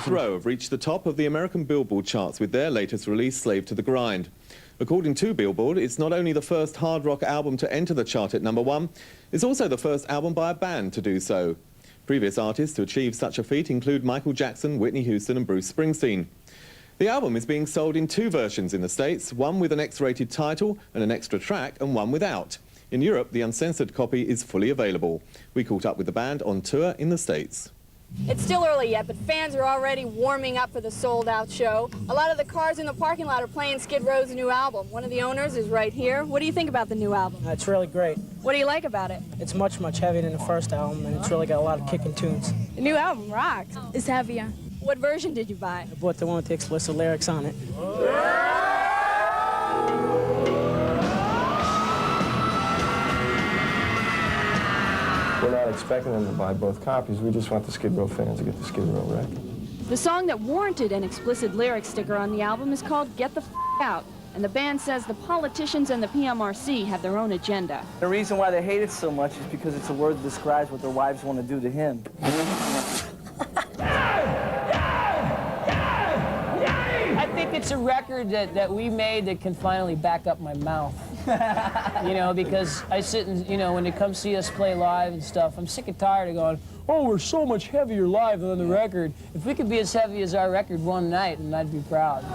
Death Row have reached the top of the American Billboard charts with their latest release, Slave to the Grind. According to Billboard, it's not only the first hard rock album to enter the chart at #1, it's also the first album by a band to do so. Previous artists to achieve such a feat include Michael Jackson, Whitney Houston and Bruce Springsteen. The album is being sold in two versions in the States, one with an X-rated title and an extra track, and one without. In Europe, the uncensored copy is fully available. We caught up with the band on tour in the States. It's still early yet, but fans are already warming up for the sold-out show. A lot of the cars in the parking lot are playing Skid Row's new album. One of the owners is right here. What do you think about the new album? It's really great. What do you like about it? It's much, much heavier than the first album, and it's really got a lot of kicking tunes. The new album rocks. It's heavier. What version did you buy? I bought the one with the explicit lyrics on it. We're not expecting them to buy both copies. We just want the Skid Row fans to get the Skid Row record. The song that warranted an explicit lyric sticker on the album is called Get the F*** Out, and the band says the politicians and the PMRC have their own agenda. The reason why they hate it so much is because it's a word that describes what their wives want to do to him. I think it's a record that we made that can finally back up my mouth. You know, because I sit and, you know, when they come see us play live and stuff, I'm sick and tired of going, oh, we're so much heavier live than on the record. If we could be as heavy as our record one night, then I'd be proud.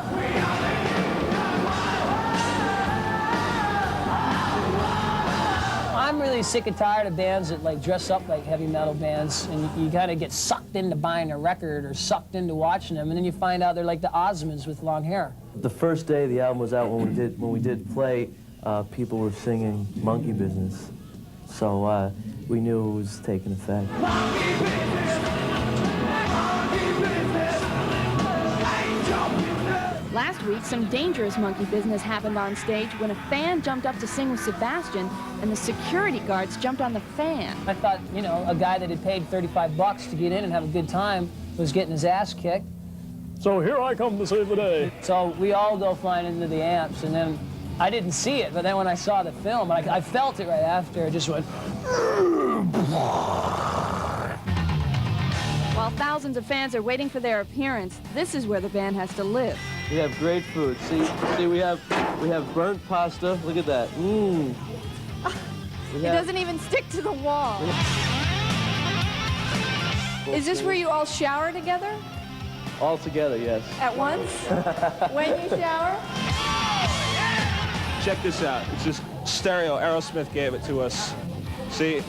I'm really sick and tired of bands that like dress up like heavy metal bands, and you kind of get sucked into buying a record or sucked into watching them, and then you find out they're like the Osmonds with long hair. The first day the album was out, when we did play, people were singing Monkey Business, so we knew it was taking effect. Last week, some dangerous monkey business happened on stage when a fan jumped up to sing with Sebastian, and the security guards jumped on the fan. I thought, you know, a guy that had paid $35 to get in and have a good time was getting his ass kicked. So here I come to save the day. So we all go flying into the amps, and then I didn't see it, but then when I saw the film, I felt it right after. It just went. While thousands of fans are waiting for their appearance, this is where the band has to live. We have great food. See, we have burnt pasta. Look at that. Mmm. It doesn't even stick to the wall. Is this where you all shower together? All together, yes. At once? When you shower? Check this out. It's just stereo. Aerosmith gave it to us. See?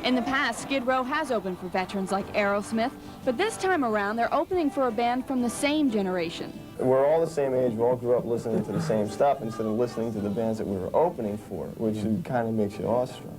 In the past, Skid Row has opened for veterans like Aerosmith, but this time around, they're opening for a band from the same generation. We're all the same age. We all grew up listening to the same stuff instead of listening to the bands that we were opening for, which kind of makes you awestruck.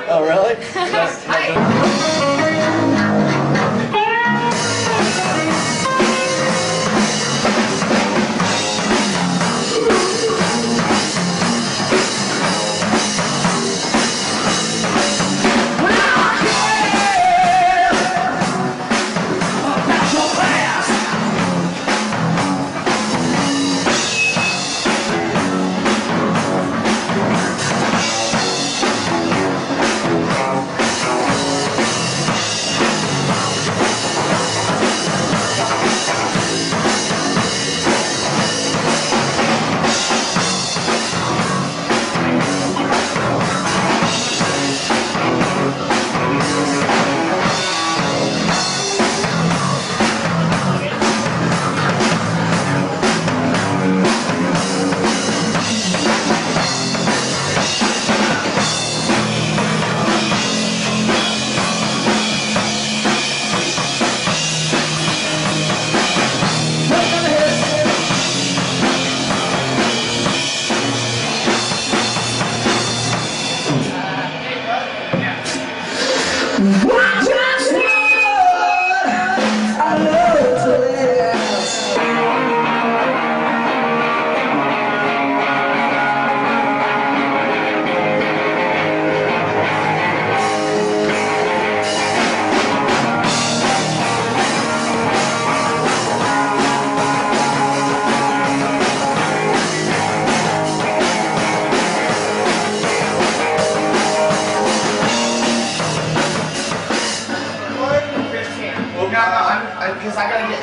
Oh, Because I gotta get.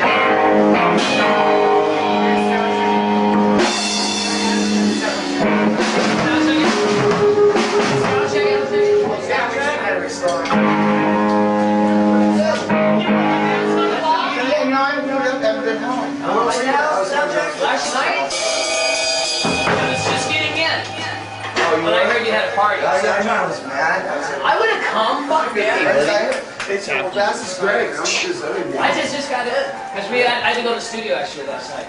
Last night? I was just getting in. But I heard you had a party. I was mad. I would have come. Fuck yeah. It's that's great. I just got in. Because I had to go to the studio actually last night.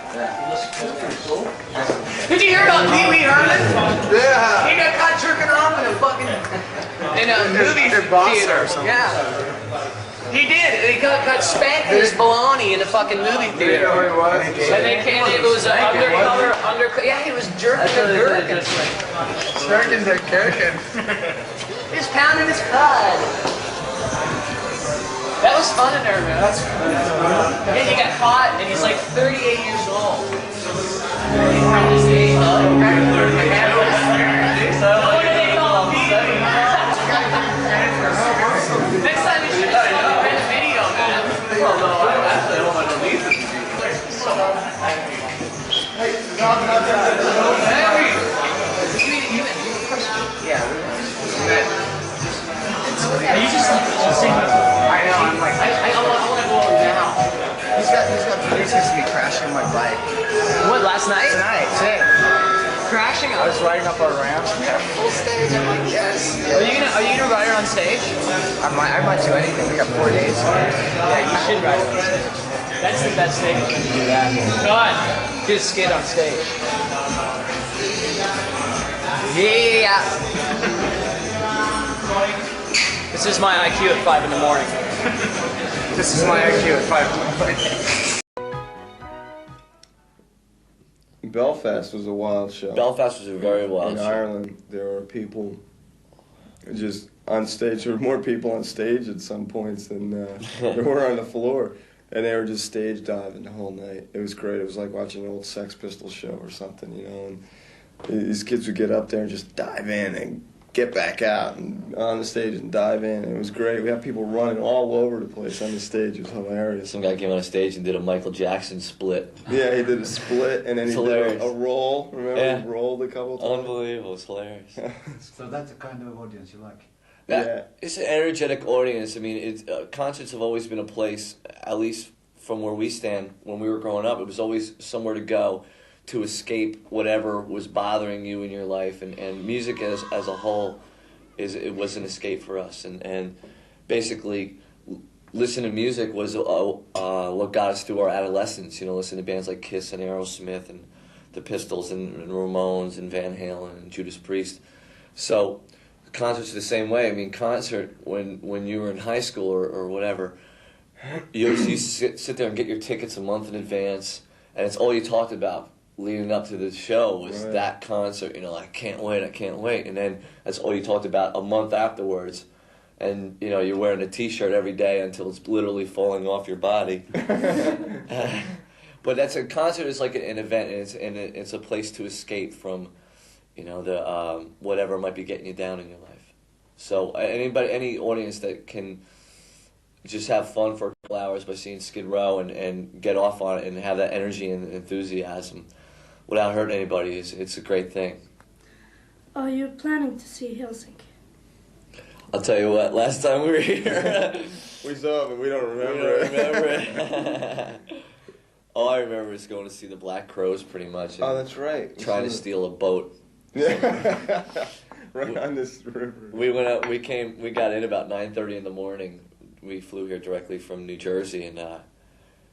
Did you hear about Pee Wee Herman? Yeah. He got caught jerking off in a fucking movie theater. Yeah. He did. He got spanked in his baloney in a fucking movie theater. And they came. It was an undercover. Yeah, he was jerking a gherkin. Jerking the gherkin. He was pounding his cud. That was fun in there, man. Yeah, he got caught, and he's like 38 years old. He found his age. Next time you should just rent a video, man. Well, no, actually, I don't want to leave it. Yeah. You just like sing. I know. I'm like. I want to go over now. He's got pictures of me crashing my bike. What, last night? Tonight, sick. Crashing I was riding up our ramp. We had a full stage. I'm like, yes. Are you gonna ride it on stage? I might do anything. We got 4 days. Yeah, you should ride it on stage. That's the best thing when you do that. God, do a skid on stage. Yeah. This is my IQ at 5 in the morning. This is my IQ at 5 in the morning. Belfast was a wild show. Belfast was a very wild in show. Ireland, there were people just on stage. There were more people on stage at some points than there were on the floor. And they were just stage diving the whole night. It was great. It was like watching an old Sex Pistols show or something, you know. And these kids would get up there and just dive in and get back out and on the stage and dive in. It was great. We had people running all over the place on the stage. It was hilarious. Some guy came on stage and did a Michael Jackson split. Yeah, he did a split and then he did a roll. Remember, Yeah. he rolled a couple times. Unbelievable. It's hilarious. So that's the kind of audience you like. Yeah. It's an energetic audience. I mean, concerts have always been a place, at least from where we stand, when we were growing up, it was always somewhere to go to escape whatever was bothering you in your life. And music as a whole, it was an escape for us. And basically, listening to music was what got us through our adolescence. You know, listening to bands like Kiss and Aerosmith and the Pistols and Ramones and Van Halen and Judas Priest. So concerts the same way. I mean, concert, when you were in high school or whatever, you used to sit there and get your tickets a month in advance, and it's all you talked about leading up to the show was that concert. You know, I can't wait. And then that's all you talked about a month afterwards. And, you know, you're wearing a T-shirt every day until it's literally falling off your body. But a concert is like an event, and it's a place to escape from, you know, the whatever might be getting you down in your life. So any audience that can just have fun for a couple hours by seeing Skid Row and get off on it and have that energy and enthusiasm without hurting anybody, it's a great thing. Are you planning to see Helsinki? I'll tell you what, last time we were here... we saw it, but we don't remember it. All I remember is going to see the Black Crows, pretty much. Oh, that's right. Trying to steal a boat. Right on this river. We went out. We got in about 9:30 in the morning. We flew here directly from New Jersey, and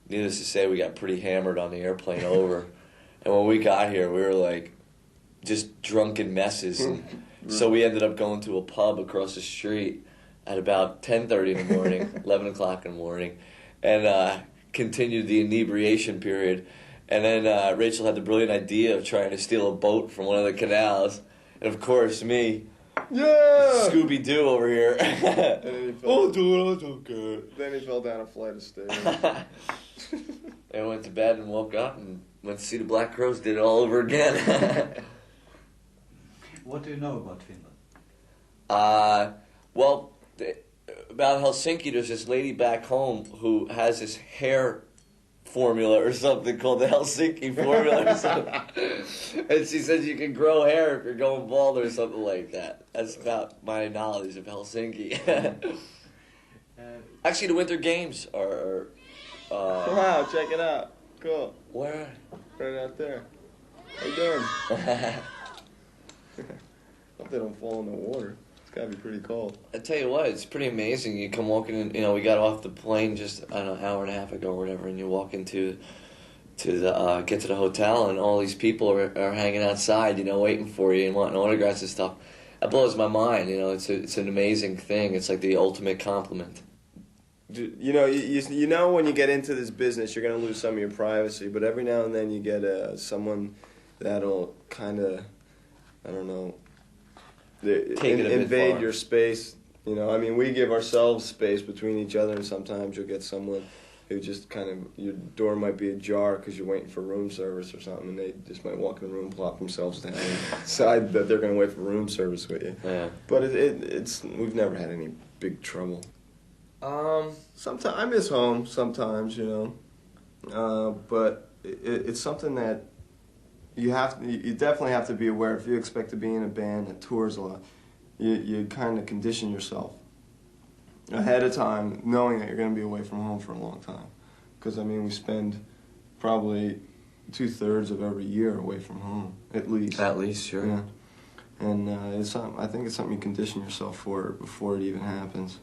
needless to say, we got pretty hammered on the airplane over. And when we got here, we were like just drunken messes. And so we ended up going to a pub across the street at about 10:30 in the morning, 11 o'clock in the morning, and continued the inebriation period. And then Rachel had the brilliant idea of trying to steal a boat from one of the canals. And of course, me, Scooby-Doo over here. I'll do it. Then he fell down a flight of stairs. And went to bed and woke up and went to see the Black Crows, did it all over again. What do you know about Finland? Well, about Helsinki, there's this lady back home who has this hair formula or something called the Helsinki formula or something. And she says you can grow hair if you're going bald or something like that. That's about my knowledge of Helsinki. Actually, the Winter Games are wow, check it out. Cool. Where? Right out there. How you doing? Hope they don't fall in the water. It's gotta be pretty cold. I tell you what, it's pretty amazing. You come walking in, we got off the plane just, I don't know, an hour and a half ago or whatever, and you walk into the, get to the hotel, and all these people are hanging outside, waiting for you and wanting autographs and stuff. That blows my mind, it's an amazing thing. It's like the ultimate compliment. You know when you get into this business, you're going to lose some of your privacy, but every now and then you get someone that'll kind of, I don't know, invade your space. We give ourselves space between each other, and sometimes you'll get someone who just kind of, your door might be ajar because you're waiting for room service or something, and they just might walk in the room, plop themselves down, and decide that they're going to wait for room service with you. Yeah. But we've never had any big trouble. Sometimes I miss home sometimes, but it's something that you definitely have to be aware. If you expect to be in a band that tours a lot, you kind of condition yourself ahead of time, knowing that you're going to be away from home for a long time. Because we spend probably 2/3 of every year away from home, at least. At least, sure. Yeah, and I think it's something you condition yourself for before it even happens.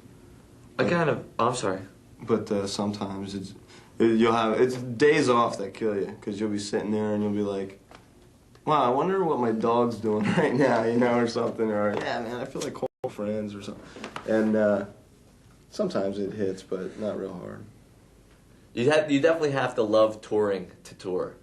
I'm sorry. But sometimes it's days off that kill you, because you'll be sitting there and you'll be like, wow, I wonder what my dog's doing right now, or something, or yeah, man, I feel like calling friends or something. And sometimes it hits, but not real hard. You definitely have to love touring to tour.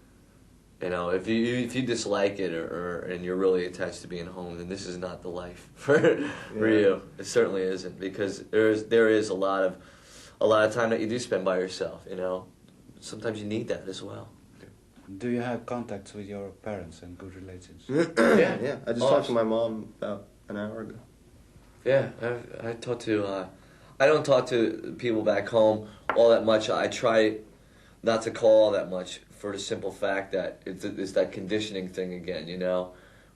If you dislike it and you're really attached to being home, then this is not the life for you. It certainly isn't, because there is a lot of time that you do spend by yourself. Sometimes you need that as well. Do you have contacts with your parents and good relations? Yeah. I just talked to my mom about an hour ago. Yeah, I talk to. I don't talk to people back home all that much. I try not to call all that much, for the simple fact that it's that conditioning thing again,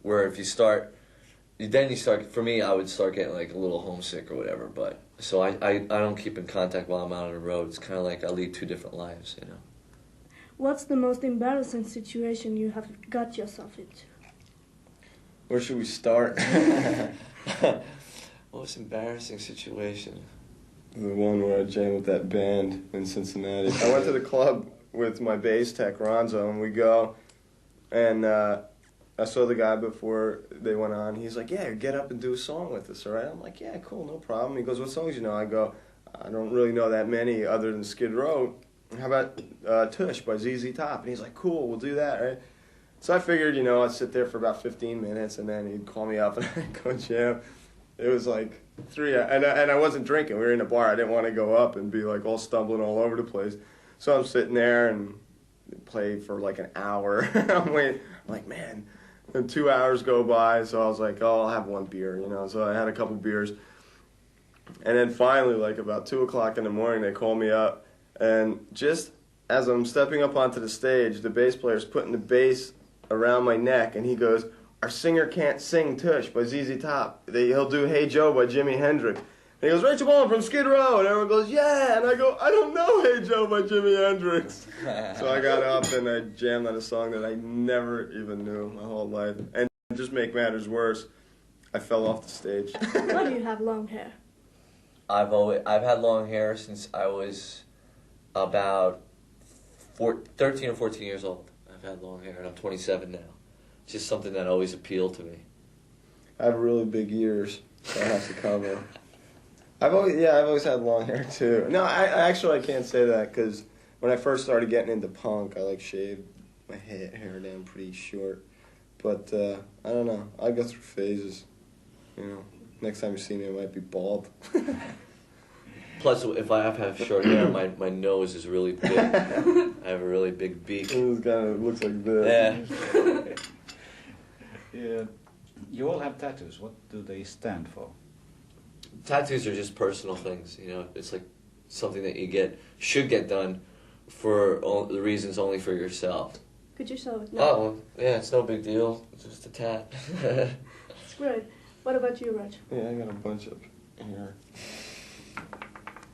where if you start, for me, I would start getting like a little homesick or whatever, but, so I don't keep in contact while I'm out on the road. It's kind of like I lead two different lives, What's the most embarrassing situation you have got yourself into? Where should we start? Most embarrassing situation? The one where I jammed with that band in Cincinnati. I went to the club with my bass tech, Ronzo, and we go, and I saw the guy before they went on. He's like, yeah, get up and do a song with us, all right? I'm like, yeah, cool, no problem. He goes, what songs you know? I go, I don't really know that many other than Skid Row. How about Tush by ZZ Top? And he's like, cool, we'll do that, right? So I figured, I'd sit there for about 15 minutes, and then he'd call me up, and I'd go jam. It was like 3, and I wasn't drinking. We were in a bar. I didn't want to go up and be like all stumbling all over the place. So I'm sitting there and play for like an hour. I'm waiting. I'm like, man. And 2 hours go by, so I was like, oh, I'll have one beer, So I had a couple beers. And then finally, like about 2 o'clock in the morning, they call me up. And just as I'm stepping up onto the stage, the bass player's putting the bass around my neck, and he goes, our singer can't sing Tush by ZZ Top. He'll do Hey Joe by Jimi Hendrix. And he goes, Rachel Bowen from Skid Row. And everyone goes, yeah. And I go, I don't know Hey Joe by Jimi Hendrix. So I got up and I jammed on a song that I never even knew my whole life. And just make matters worse, I fell off the stage. Why do you have long hair? I've had long hair since I was about 13 or 14 years old. I've had long hair, and I'm 27 now. It's just something that always appealed to me. I have really big ears, so I have to cover. I've always had long hair too. No, I can't say that, because when I first started getting into punk, I shaved my hair down pretty short. But I don't know. I go through phases. Next time you see me, I might be bald. Plus, if I have short hair, my nose is really big. I have a really big beak. It kind of looks like this. Yeah. Yeah. You all have tattoos. What do they stand for? tattoos are just personal things, you know. It's like something that you should get done for the reasons only for yourself. Could you show it? Oh, yeah, it's no big deal. It's just a tat. It's great. What about you, Raj? Yeah, I got a bunch up here.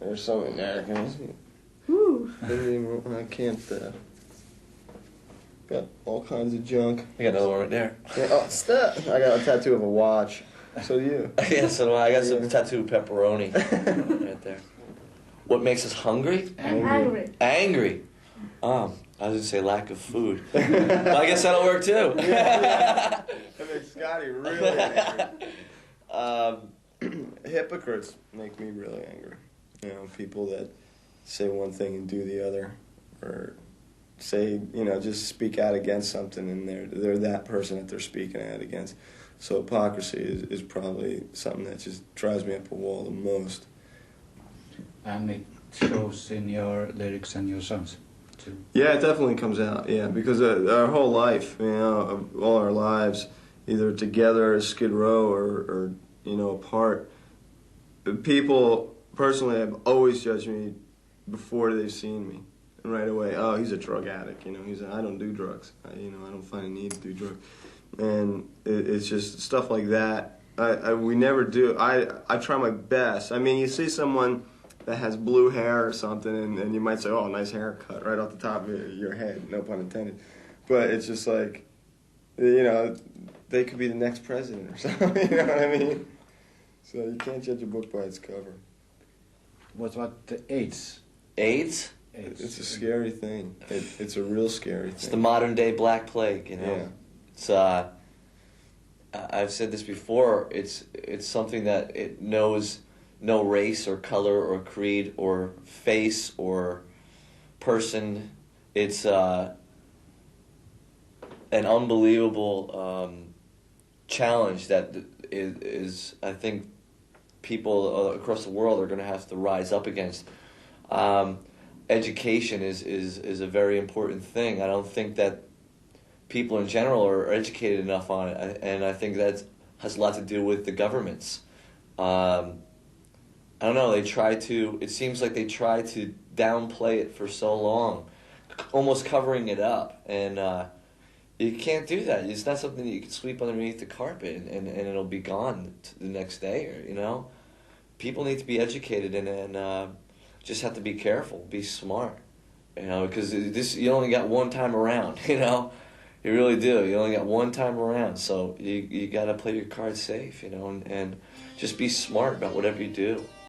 There's some in there. Can you see? Ooh. I can't. Got all kinds of junk. I got another one right there. Yeah, oh, stop! I got a tattoo of a watch. So do you. Yeah, so do I. I got some tattoo pepperoni right there. What makes us hungry? Angry. Angry. I was gonna say lack of food. But I guess that'll work too. That makes Scotty really angry. Hypocrites make me really angry. You know, people that say one thing and do the other, or say, you know, just speak out against something, and they're that person that they're speaking out against. So hypocrisy is probably something that just drives me up a wall the most. And it shows in your lyrics and your songs too. Yeah, it definitely comes out. Yeah, because our whole life, you know, all our lives, either together as Skid Row or you know, apart. People personally have always judged me before they've seen me, and right away, oh, he's a drug addict. You know, I don't do drugs. I don't find a need to do drugs, and it's just stuff like that. We never do. I try my best. I mean, you see someone that has blue hair or something, and you might say, oh, nice haircut, right off the top of your head, no pun intended. But it's just like, you know, they could be the next president or something, you know what I mean? So you can't judge a book by its cover. What about the AIDS? AIDS? It's a scary thing. It's a real scary thing. It's the modern day Black Plague, you know? Yeah. It's, I've said this before, it's something that it knows no race or color or creed or face or person. It's an unbelievable challenge that is, I think, people across the world are going to have to rise up against. Education is a very important thing. I don't think that people in general are educated enough on it, and I think that has a lot to do with the governments. I don't know, it seems like they try to downplay it for so long, almost covering it up, and you can't do that. It's not something that you can sweep underneath the carpet and it'll be gone the next day, or, you know? People need to be educated and just have to be careful, be smart, you know, because you only got one time around, you know? You really do. You only got one time around, so you got to play your cards safe, you know, and just be smart about whatever you do.